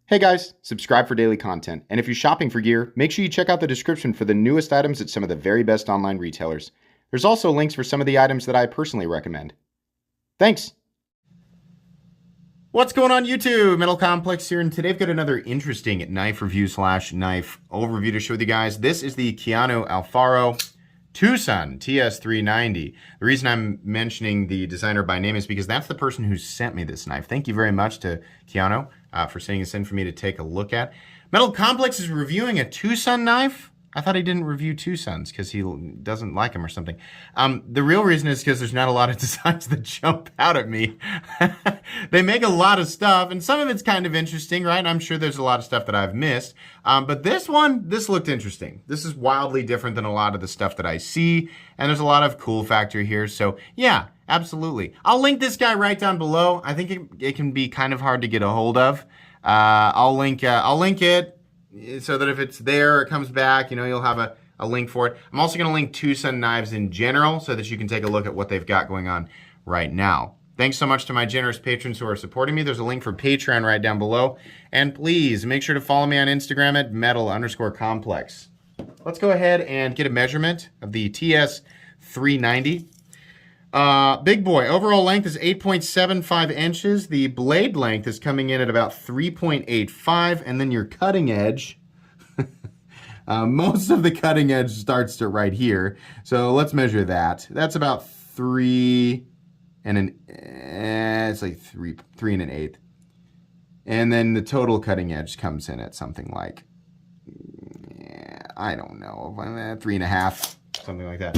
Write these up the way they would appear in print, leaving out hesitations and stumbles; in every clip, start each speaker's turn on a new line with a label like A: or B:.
A: Hey guys, subscribe for daily content, and if you're shopping for gear, make sure you check out the description for the newest items at some of the very best online retailers. There's also links for some of the items that I personally recommend. Thanks! What's going on YouTube? Metal Complex here, and today I've got another interesting knife review slash knife overview to show with you guys. This is the Keanu Alfaro TwoSun TS390. The reason I'm mentioning the designer by name is because that's the person who sent me this knife. Thank you very much to Keanu for sending this in for me to take a look at. Metal Complex is reviewing a TwoSun knife. I thought he didn't review TwoSuns because he doesn't like them or something. The real reason is because there's not a lot of designs that jump out at me. They make a lot of stuff, and some of it's kind of interesting, right? I'm sure there's a lot of stuff that I've missed. But this looked interesting. This is wildly different than a lot of the stuff that I see, and there's a lot of cool factor here. So yeah, absolutely. I'll link this guy right down below. I think it can be kind of hard to get a hold of. I'll link it so that if it's there, it comes back, you know, you'll have a link for it. I'm also going to link TwoSun knives in general so that you can take a look at what they've got going on right now. Thanks so much to my generous patrons who are supporting me. There's a link for Patreon right down below. And please make sure to follow me on Instagram at metal_complex. Let's go ahead and get a measurement of the TS390. Big boy, overall length is 8.75 inches. The blade length is coming in at about 3.85, and then your cutting edge, most of the cutting edge starts to right here. So let's measure that. That's about 3 and it's like 3 and an eighth. And then the total cutting edge comes in at something like, I don't know, 3.5, something like that.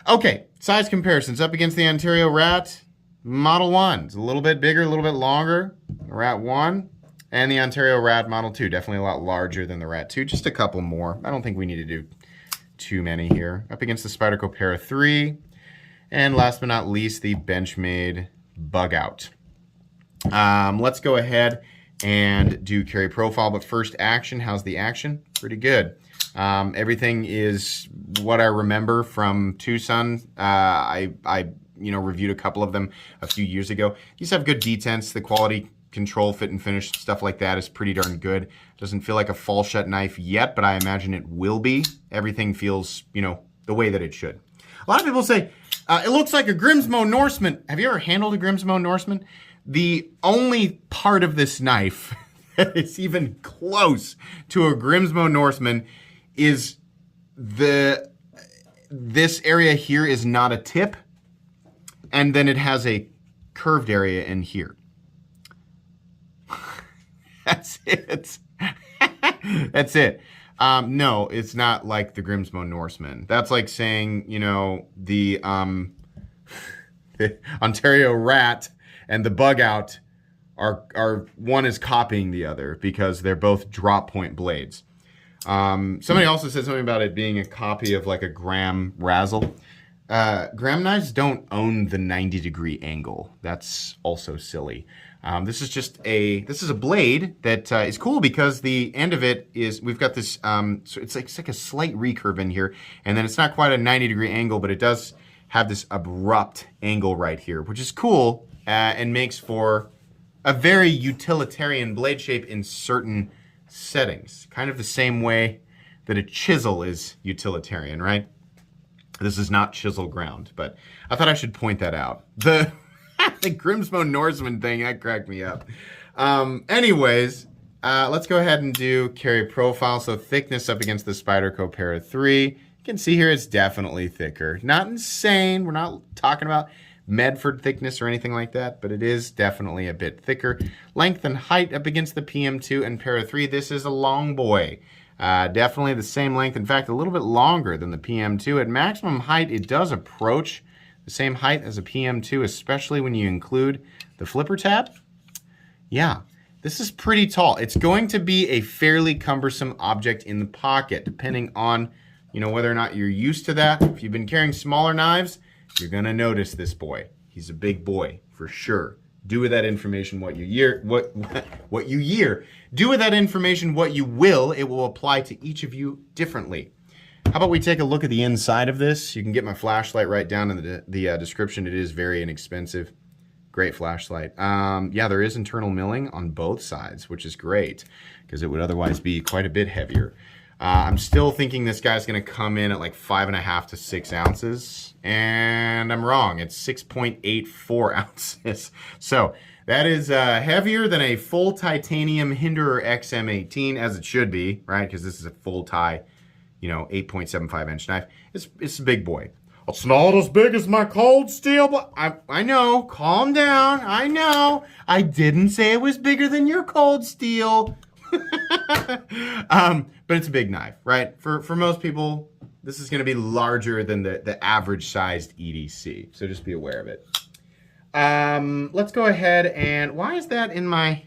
A: Okay, size comparisons up against the Ontario Rat Model 1. It's a little bit bigger, a little bit longer, the Rat 1. And the Ontario Rat Model 2, definitely a lot larger than the Rat 2. Just a couple more. I don't think we need to do too many here. Up against the Spyderco Para 3. And last but not least, the Benchmade Bug Out. Let's go ahead and do carry profile. But first, action. How's the action? Pretty good. Everything is what I remember from TwoSun. I reviewed a couple of them a few years ago. These have good detents. The quality control, fit and finish, stuff like that is pretty darn good. Doesn't feel like a fall shut knife yet, but I imagine it will be. Everything feels, the way that it should. A lot of people say, it looks like a Grimsmo Norseman. Have you ever handled a Grimsmo Norseman? The only part of this knife that is even close to a Grimsmo Norseman is this area here is not a tip, and then it has a curved area in here. That's it. That's it. No, it's not like the Grimsmo Norseman. That's like saying, the Ontario Rat and the Bug Out are one is copying the other because they're both drop point blades. Somebody also said something about it being a copy of like a Gram Razzle. Gram knives don't own the 90-degree angle. That's also silly. This is a blade that is cool because the end of it is, we've got this, so it's like a slight recurve in here, and then it's not quite a 90-degree angle, but it does have this abrupt angle right here, which is cool and makes for a very utilitarian blade shape in certain settings. Kind of the same way that a chisel is utilitarian, right? This is not chisel ground, but I thought I should point that out. The Grimsmo Norseman thing, that cracked me up. Anyways, let's go ahead and do carry profile. So thickness up against the Spyderco Para 3. You can see here it's definitely thicker. Not insane. We're not talking about Medford thickness or anything like that, but it is definitely a bit thicker. Length and height up against the PM2 and Para 3. This is a long boy. Definitely the same length. In fact, a little bit longer than the PM2. At maximum height, it does approach the same height as a PM2, especially when you include the flipper tab. Yeah, this is pretty tall. It's going to be a fairly cumbersome object in the pocket, depending on, whether or not you're used to that. If you've been carrying smaller knives, you're gonna notice this boy. He's a big boy for sure. Do with that information what you do with that information what you will. It will apply to each of you differently. How about we take a look at the inside of this? You can get my flashlight right down in the description. It is very inexpensive. Great flashlight. Yeah, there is internal milling on both sides, which is great because it would otherwise be quite a bit heavier. I'm still thinking this guy's going to come in at like 5.5 to 6 ounces, and I'm wrong. It's 6.84 ounces. So that is heavier than a full titanium Hinderer XM18, as it should be, right? Because this is a full tie, 8.75 inch knife. It's a big boy. It's not as big as my cold steel, but I know. Calm down. I know. I didn't say it was bigger than your cold steel. But it's a big knife, right? For most people, this is going to be larger than the average sized EDC. So just be aware of it. Let's go ahead and why is that in my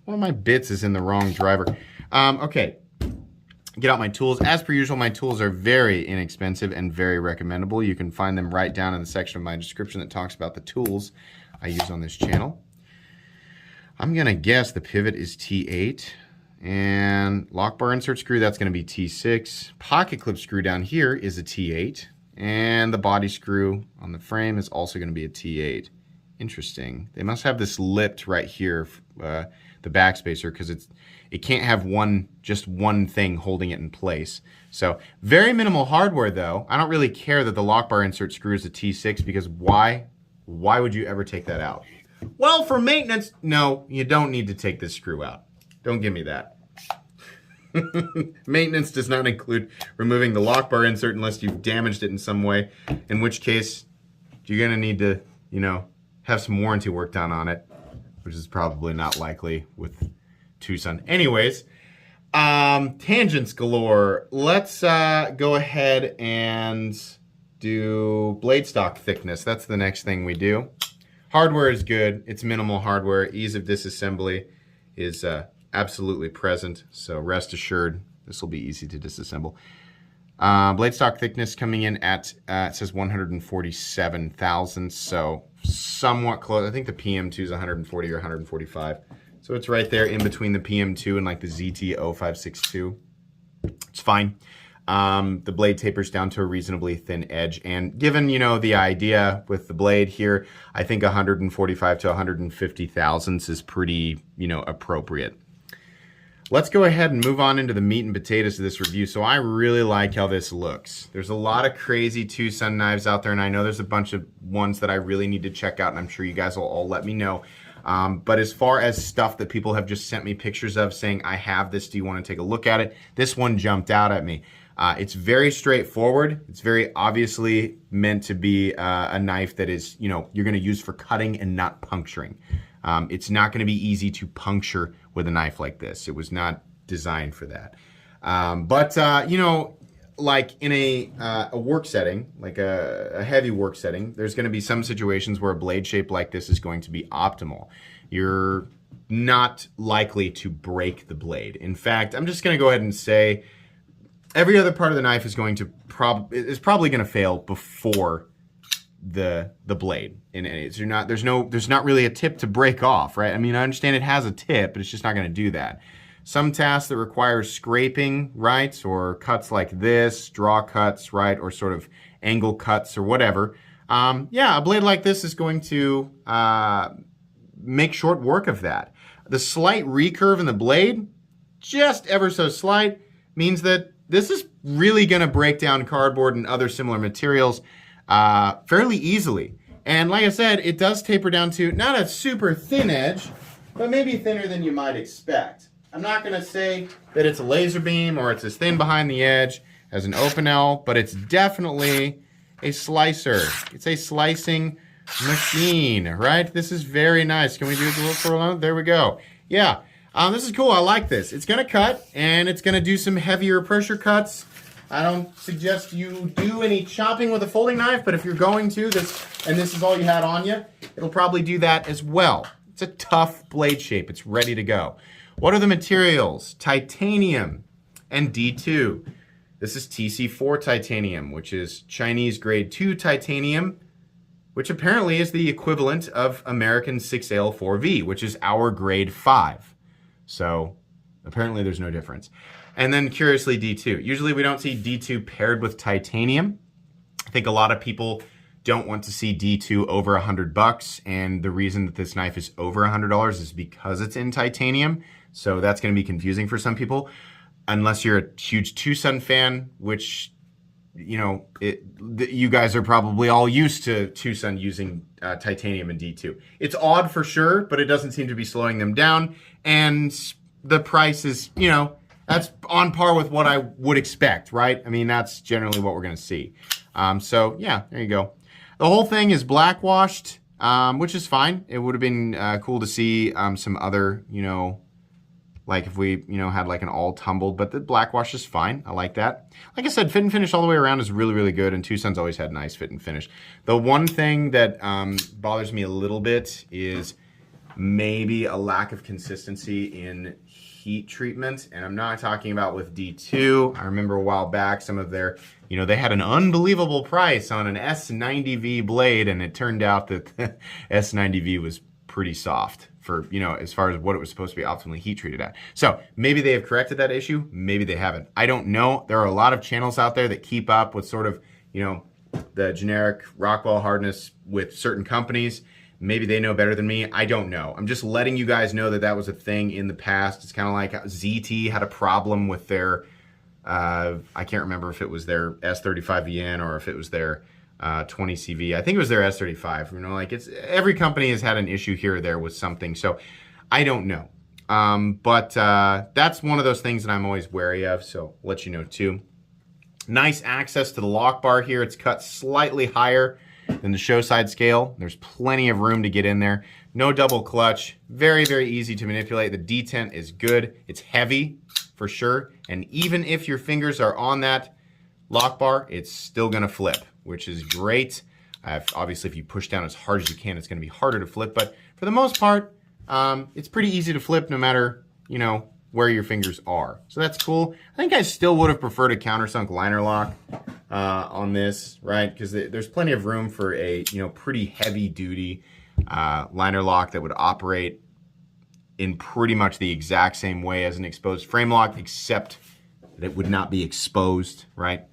A: one of my bits is in the wrong driver? Okay. Get out my tools. As per usual, my tools are very inexpensive and very recommendable. You can find them right down in the section of my description that talks about the tools I use on this channel. I'm going to guess the pivot is T8. And lockbar insert screw, that's going to be T6. Pocket clip screw down here is a T8. And the body screw on the frame is also going to be a T8. Interesting. They must have this lipped right here, the backspacer, because it can't have just one thing holding it in place. So very minimal hardware though. I don't really care that the lockbar insert screw is a T6 because why would you ever take that out? Well, for maintenance, no, you don't need to take this screw out. Don't give me that. Maintenance does not include removing the lockbar insert unless you've damaged it in some way, in which case you're gonna need to, have some warranty work done on it, which is probably not likely with TwoSun. Anyways, tangents galore. Let's go ahead and do blade stock thickness. That's the next thing we do. Hardware is good. It's minimal hardware. Ease of disassembly is absolutely present. So rest assured, this will be easy to disassemble. Blade stock thickness coming in at, it says 147 thousandths, so somewhat close. I think the PM2 is 140 or 145. So it's right there in between the PM2 and like the ZT0562. It's fine. The blade tapers down to a reasonably thin edge. And given, the idea with the blade here, I think 145 to 150 thousandths is pretty, appropriate. Let's go ahead and move on into the meat and potatoes of this review. So I really like how this looks. There's a lot of crazy TwoSun knives out there, and I know there's a bunch of ones that I really need to check out, and I'm sure you guys will all let me know. But as far as stuff that people have just sent me pictures of saying, I have this, do you want to take a look at it? This one jumped out at me. It's very straightforward. It's very obviously meant to be a knife that is, you're going to use for cutting and not puncturing. It's not going to be easy to puncture with a knife like this. It was not designed for that. Like in a work setting, like a heavy work setting, there's going to be some situations where a blade shape like this is going to be optimal. You're not likely to break the blade. In fact, I'm just going to go ahead and say every other part of the knife is going to probably going to fail before the blade. And it's there's not really a tip to break off, right? I mean, I understand it has a tip, but it's just not going to do that. Some tasks that require scraping, right, or cuts like this, draw cuts, right, or sort of angle cuts or whatever. Yeah, a blade like this is going to make short work of that. The slight recurve in the blade, just ever so slight, means that this is really going to break down cardboard and other similar materials fairly easily. And like I said, it does taper down to not a super thin edge, but maybe thinner than you might expect. I'm not going to say that it's a laser beam or it's as thin behind the edge as an open L, but it's definitely a slicer. It's a slicing machine, right? This is very nice. Can we do it a little for a moment? There we go. Yeah, this is cool. I like this. It's going to cut, and it's going to do some heavier pressure cuts. I don't suggest you do any chopping with a folding knife, but if you're going to, this is all you had on you, it'll probably do that as well. It's a tough blade shape. It's ready to go. What are the materials? Titanium and D2. This is TC4 titanium, which is Chinese grade 2 titanium, which apparently is the equivalent of American 6L4V, which is our grade 5. So apparently there's no difference. And then curiously D2. Usually we don't see D2 paired with titanium. I think a lot of people don't want to see D2 over $100, and the reason that this knife is over $100 is because it's in titanium, so that's going to be confusing for some people, unless you're a huge TwoSun fan, which, you know, you guys are probably all used to TwoSun using titanium and D2. It's odd for sure, but it doesn't seem to be slowing them down, and the price is, you know, that's on par with what I would expect, right? I mean, that's generally what we're going to see. So, yeah, there you go. The whole thing is black washed, which is fine. It would have been cool to see some other, you know, like if we, you know, had like an all tumbled, but the black wash is fine. I like that. Like I said, fit and finish all the way around is really, really good, and TwoSun's always had nice fit and finish. The one thing that bothers me a little bit is maybe a lack of consistency in heat treatment, and I'm not talking about with D2. I remember a while back some of their, you know, they had an unbelievable price on an S90V blade, and it turned out that the S90V was pretty soft for, you know, as far as what it was supposed to be optimally heat treated at. So maybe they have corrected that issue, maybe they haven't. I don't know. There are a lot of channels out there that keep up with sort of, you know, the generic Rockwell hardness with certain companies. Maybe they know better than me. I don't know. I'm just letting you guys know that that was a thing in the past. It's kind of like ZT had a problem with their, I can't remember if it was their S35VN or if it was their 20CV. I think it was their S35. You know, like it's every company has had an issue here or there with something. So I don't know. But that's one of those things that I'm always wary of. So I'll let you know too. Nice access to the lock bar here. It's cut slightly higher than the show side scale. There's plenty of room to get in there. No double clutch. Very, very easy to manipulate. The detent is good. It's heavy for sure. And even if your fingers are on that lock bar, it's still gonna flip, which is great. Obviously, if you push down as hard as you can, it's gonna be harder to flip. But for the most part, it's pretty easy to flip no matter, you know, where your fingers are. So that's cool. I think I still would have preferred a countersunk liner lock on this, right? Because there's plenty of room for a, you know, pretty heavy duty liner lock that would operate in pretty much the exact same way as an exposed frame lock, except that it would not be exposed, right?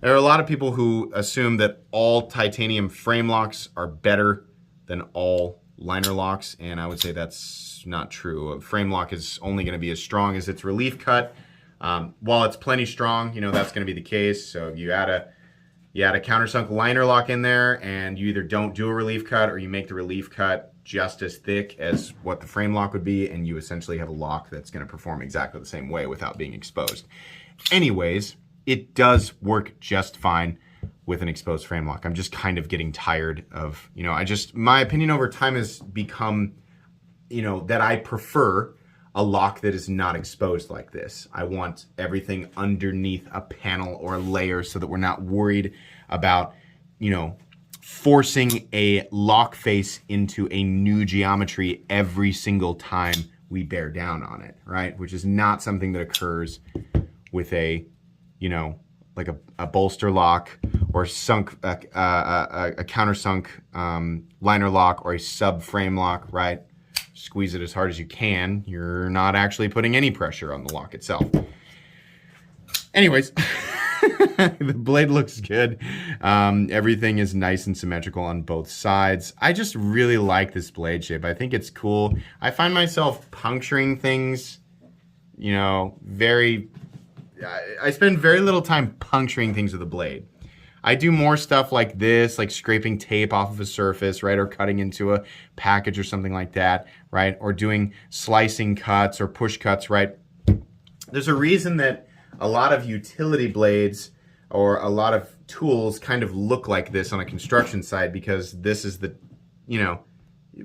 A: There are a lot of people who assume that all titanium frame locks are better than all liner locks, and I would say that's not true. A frame lock is only going to be as strong as its relief cut. While it's plenty strong, you know, that's going to be the case. So if you add a countersunk liner lock in there and you either don't do a relief cut or you make the relief cut just as thick as what the frame lock would be, and you essentially have a lock that's going to perform exactly the same way without being exposed. Anyways, it does work just fine with an exposed frame lock. I'm just kind of getting tired of, you know, my opinion over time has become, you know, that I prefer a lock that is not exposed like this. I want everything underneath a panel or a layer so that we're not worried about, you know, forcing a lock face into a new geometry every single time we bear down on it, right? Which is not something that occurs with a, you know, like a bolster lock or sunk, a countersunk liner lock or a sub frame lock, right? Squeeze it as hard as you can. You're not actually putting any pressure on the lock itself. Anyways, the blade looks good. Everything is nice and symmetrical on both sides. I just really like this blade shape. I think it's cool. I find myself puncturing things, you know, I spend very little time puncturing things with a blade. I do more stuff like this, like scraping tape off of a surface, right? Or cutting into a package or something like that, right? Or doing slicing cuts or push cuts, right? There's a reason that a lot of utility blades or a lot of tools kind of look like this on a construction site, because this is the, you know,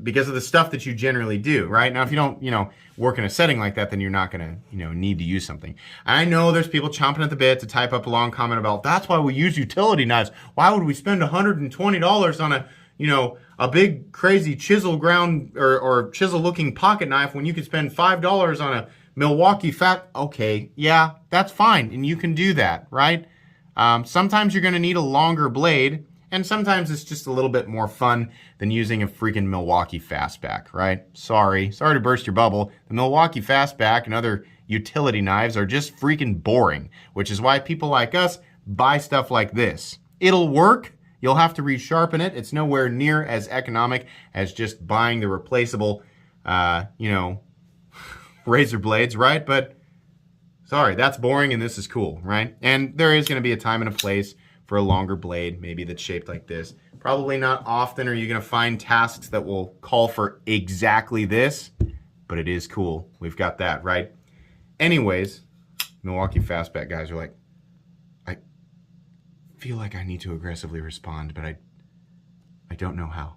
A: because of the stuff that you generally do, right? Now, if you don't, you know, work in a setting like that, then you're not gonna, you know, need to use something. I know there's people chomping at the bit to type up a long comment about, that's why we use utility knives. Why would we spend $120 on a, you know, a big crazy chisel ground or chisel looking pocket knife when you could spend $5 on a Milwaukee fat? Okay, yeah, that's fine, and you can do that, right? Sometimes you're gonna need a longer blade, and sometimes it's just a little bit more fun than using a freaking Milwaukee Fastback, right? Sorry to burst your bubble. The Milwaukee Fastback and other utility knives are just freaking boring, which is why people like us buy stuff like this. It'll work, You'll have to resharpen it. It's nowhere near as economic as just buying the replaceable, razor blades, right? But sorry, that's boring and this is cool, right? And there is going to be a time and a place for a longer blade, maybe that's shaped like this. Probably not often are you going to find tasks that will call for exactly this, but it is cool. We've got that, right? Anyways, Milwaukee Fastback guys are like, I feel like I need to aggressively respond, but I don't know how.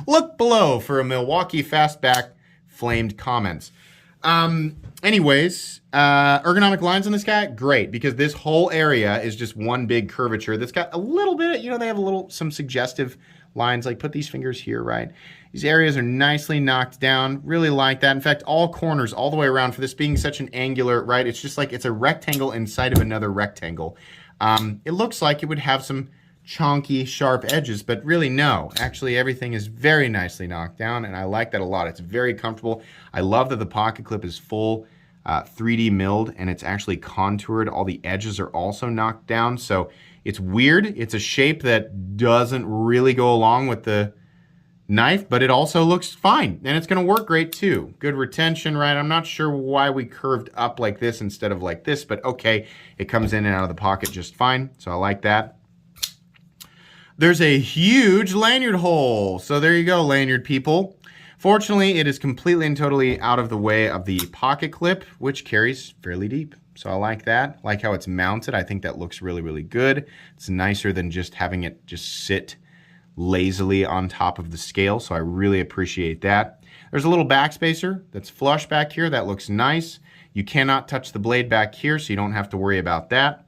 A: Look below for a Milwaukee Fastback flamed comments. Anyways, ergonomic lines on this guy, great, because this whole area is just one big curvature that's got a little bit, they have some suggestive lines, like put these fingers here, right? These areas are nicely knocked down, really like that. In fact, all corners all the way around, for this being such an angular, right? It's just like it's a rectangle inside of another rectangle. It looks like it would have some chonky, sharp edges, but really no. Actually, everything is very nicely knocked down, and I like that a lot. It's very comfortable. I love that the pocket clip is full 3D milled, and it's actually contoured. All the edges are also knocked down, so it's weird. It's a shape that doesn't really go along with the knife, but it also looks fine, and it's gonna work great too. Good retention, right? I'm not sure why we curved up like this instead of like this, but okay, it comes in and out of the pocket just fine, so I like that. There's a huge lanyard hole. So there you go, lanyard people. Fortunately, it is completely and totally out of the way of the pocket clip, which carries fairly deep. So I like that. I like how it's mounted. I think that looks really, really good. It's nicer than just having it just sit lazily on top of the scale. So I really appreciate that. There's a little backspacer that's flush back here. That looks nice. You cannot touch the blade back here, so you don't have to worry about that.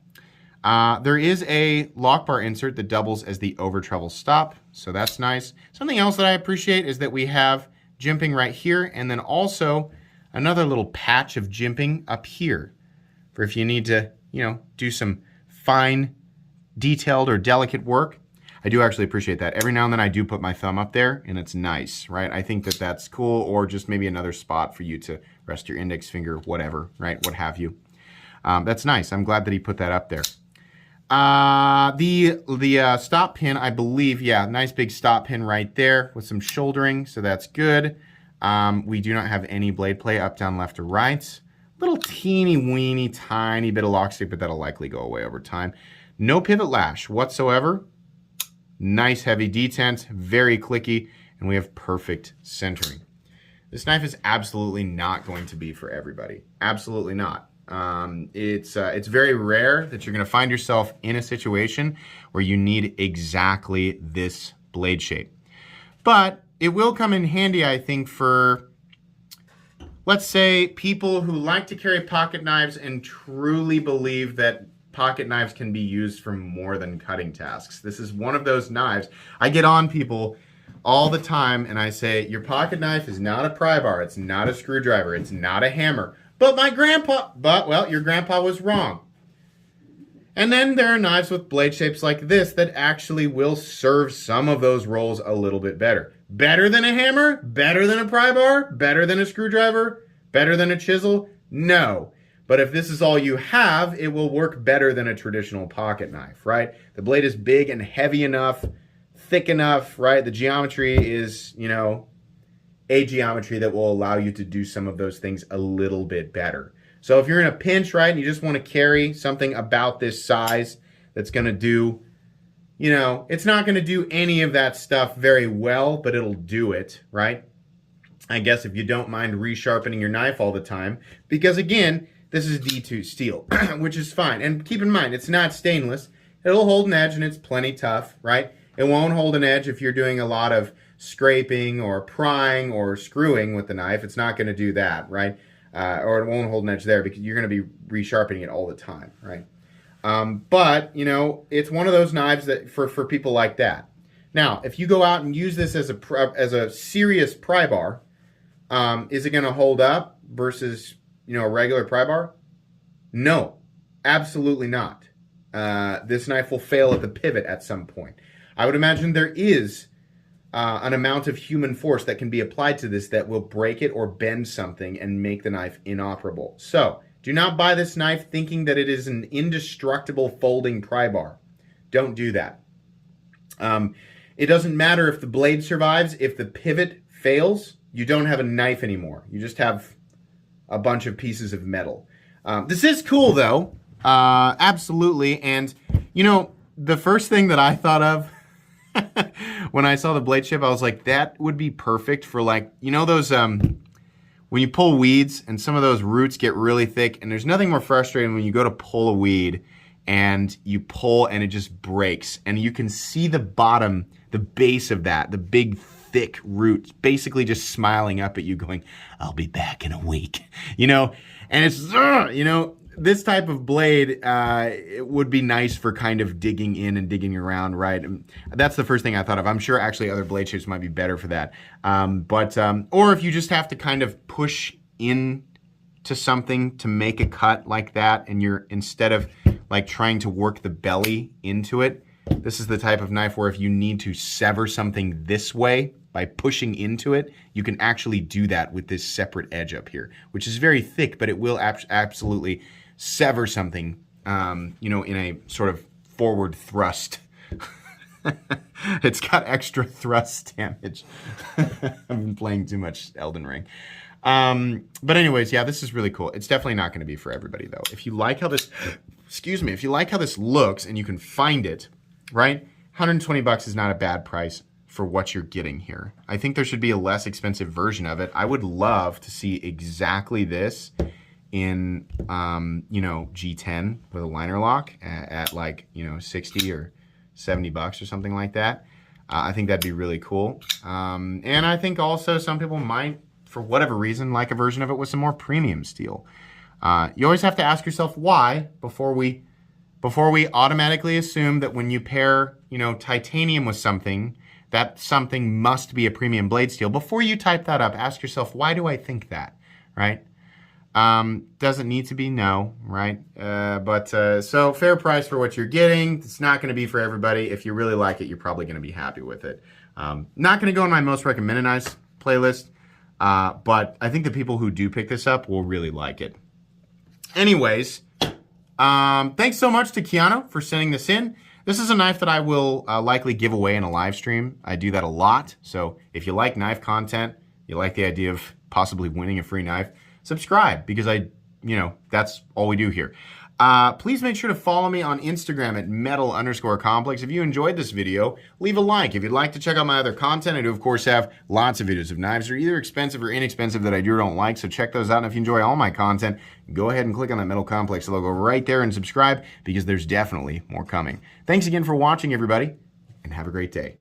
A: There is a Lockbar insert that doubles as the over travel stop, so that's nice. Something else that I appreciate is that we have jimping right here, and then also another little patch of jimping up here for if you need to, do some fine, detailed or delicate work. I do actually appreciate that. Every now and then I do put my thumb up there, and it's nice, right? I think that that's cool, or just maybe another spot for you to rest your index finger, whatever, right? What have you. That's nice. I'm glad that he put that up there. The stop pin, I believe, yeah, nice big stop pin right there with some shouldering, so that's good. We do not have any blade play up, down, left, or right. Little teeny weeny tiny bit of lock stick, but that'll likely go away over time. No pivot lash whatsoever. Nice heavy detent, very clicky, and we have perfect centering. This knife is absolutely not going to be for everybody. Absolutely not. It's very rare that you're going to find yourself in a situation where you need exactly this blade shape. But it will come in handy, I think, for, let's say, people who like to carry pocket knives and truly believe that pocket knives can be used for more than cutting tasks. This is one of those knives. I get on people all the time and I say, your pocket knife is not a pry bar, it's not a screwdriver, it's not a hammer. But well, your grandpa was wrong. And then there are knives with blade shapes like this that actually will serve some of those roles a little bit better. Better than a hammer? Better than a pry bar? Better than a screwdriver? Better than a chisel? No. But if this is all you have, it will work better than a traditional pocket knife, right? The blade is big and heavy enough, thick enough, right? The geometry is, a geometry that will allow you to do some of those things a little bit better. So if you're in a pinch, right, and you just want to carry something about this size that's going to do, it's not going to do any of that stuff very well, but it'll do it, right? I guess if you don't mind resharpening your knife all the time, because again, this is D2 steel, which is fine. And keep in mind, it's not stainless. It'll hold an edge and it's plenty tough, right? It won't hold an edge if you're doing a lot of scraping or prying or screwing with the knife. It's not going to do that, right? Or it won't hold an edge there because you're going to be resharpening it all the time, right? But, it's one of those knives that for people like that. Now, if you go out and use this as a serious pry bar, is it going to hold up versus, a regular pry bar? No, absolutely not. This knife will fail at the pivot at some point. I would imagine there is an amount of human force that can be applied to this that will break it or bend something and make the knife inoperable. So, do not buy this knife thinking that it is an indestructible folding pry bar. Don't do that. It doesn't matter if the blade survives. If the pivot fails, you don't have a knife anymore. You just have a bunch of pieces of metal. This is cool, though. Absolutely. And, you know, the first thing that I thought of when I saw the blade shape, I was like, that would be perfect for, like, you know those, when you pull weeds and some of those roots get really thick, and there's nothing more frustrating when you go to pull a weed and you pull and it just breaks, and you can see the bottom, the base of that, the big thick roots basically just smiling up at you going, I'll be back in a week, you know? And it's, you know, this type of blade, it would be nice for kind of digging in and digging around, right? And that's the first thing I thought of. I'm sure actually other blade shapes might be better for that. Or if you just have to kind of push in to something to make a cut like that, and you're, instead of like trying to work the belly into it, this is the type of knife where if you need to sever something this way by pushing into it, you can actually do that with this separate edge up here, which is very thick, but it will absolutely sever something, you know, in a sort of forward thrust. It's got extra thrust damage. I've been playing too much Elden Ring. But anyways, yeah, this is really cool. It's definitely not going to be for everybody, though. If you like how this, excuse me, if you like how this looks and you can find it, right? 120 bucks is not a bad price for what you're getting here. I think there should be a less expensive version of it. I would love to see exactly this in, you know, G10 with a liner lock at like, you know, 60 or 70 bucks or something like that. I think that'd be really cool. And I think also some people might, for whatever reason, like a version of it with some more premium steel. You always have to ask yourself why before we automatically assume that when you pair, you know, titanium with something, that something must be a premium blade steel. Before you type that up, ask yourself, why do I think that, right? Doesn't need to be, no, right? So fair price for what you're getting. It's not going to be for everybody. If you really like it, you're probably going to be happy with it. Not going to go in my most recommended knives playlist, but I think the people who do pick this up will really like it. Anyways, thanks so much to Keanu for sending this in. This is a knife that I will likely give away in a live stream. I do that a lot. So if you like knife content, you like the idea of possibly winning a free knife, subscribe, because that's all we do here. Please make sure to follow me on Instagram at metal_complex. If you enjoyed this video, leave a like. If you'd like to check out my other content, I do, of course, have lots of videos of knives that are either expensive or inexpensive that I do or don't like, so check those out. And if you enjoy all my content, go ahead and click on that Metal Complex logo right there and subscribe, because there's definitely more coming. Thanks again for watching, everybody, and have a great day.